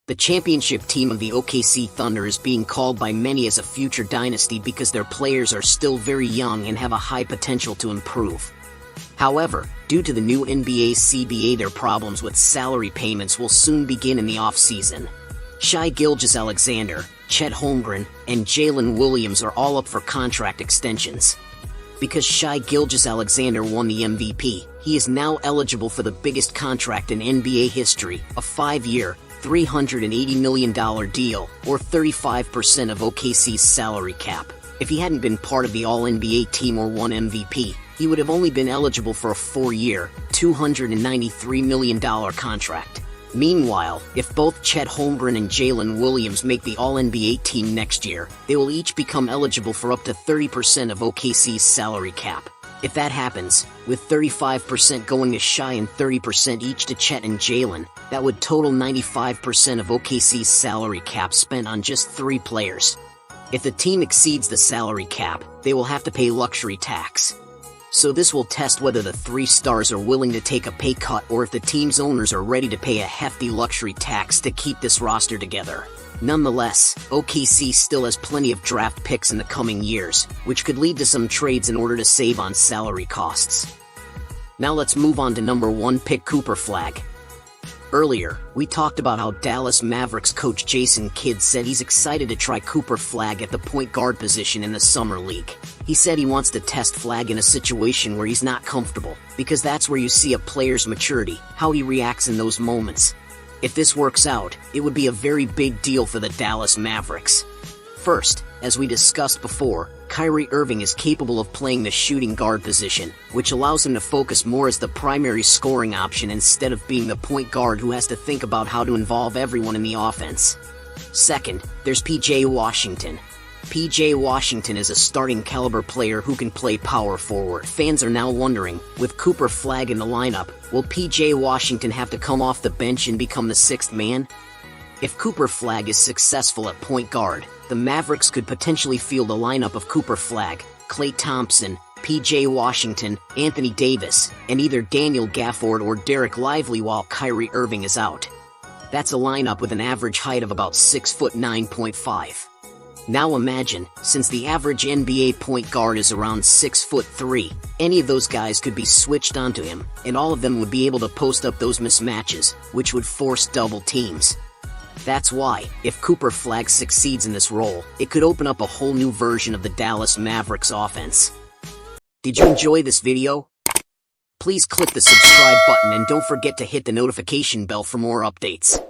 The championship team of the OKC Thunder is being called by many as a future dynasty because their players are still very young and have a high potential to improve. However, due to the new NBA CBA, their problems with salary payments will soon begin in the off-season. Shai Gilgeous-Alexander, Chet Holmgren, and Jalen Williams are all up for contract extensions. Because Shai Gilgeous-Alexander won the MVP, he is now eligible for the biggest contract in NBA history, a 5-year, $380 million deal, or 35% of OKC's salary cap. If he hadn't been part of the All-NBA team or won MVP, he would have only been eligible for a 4-year, $293 million contract. Meanwhile, if both Chet Holmgren and Jalen Williams make the All-NBA team next year, they will each become eligible for up to 30% of OKC's salary cap. If that happens, with 35% going to Shai and 30% each to Chet and Jalen, that would total 95% of OKC's salary cap spent on just 3 players. If the team exceeds the salary cap, they will have to pay luxury tax. So this will test whether the 3 stars are willing to take a pay cut or if the team's owners are ready to pay a hefty luxury tax to keep this roster together. Nonetheless, OKC still has plenty of draft picks in the coming years, which could lead to some trades in order to save on salary costs. Now let's move on to number 1 pick Cooper Flagg. Earlier, we talked about how Dallas Mavericks coach Jason Kidd said he's excited to try Cooper Flagg at the point guard position in the Summer League. He said he wants to test Flagg in a situation where he's not comfortable, because that's where you see a player's maturity, how he reacts in those moments. If this works out, it would be a very big deal for the Dallas Mavericks. First, as we discussed before, Kyrie Irving is capable of playing the shooting guard position, which allows him to focus more as the primary scoring option instead of being the point guard who has to think about how to involve everyone in the offense. Second, there's P.J. Washington. P.J. Washington is a starting caliber player who can play power forward. Fans are now wondering, with Cooper Flagg in the lineup, will P.J. Washington have to come off the bench and become the 6th man? If Cooper Flagg is successful at point guard, the Mavericks could potentially field a lineup of Cooper Flagg, Klay Thompson, P.J. Washington, Anthony Davis, and either Daniel Gafford or Derek Lively while Kyrie Irving is out. That's a lineup with an average height of about 6'9.5". Now imagine, since the average NBA point guard is around 6'3", any of those guys could be switched onto him, and all of them would be able to post up those mismatches, which would force double teams. That's why, if Cooper Flagg succeeds in this role, it could open up a whole new version of the Dallas Mavericks offense. Did you enjoy this video? Please click the subscribe button and don't forget to hit the notification bell for more updates.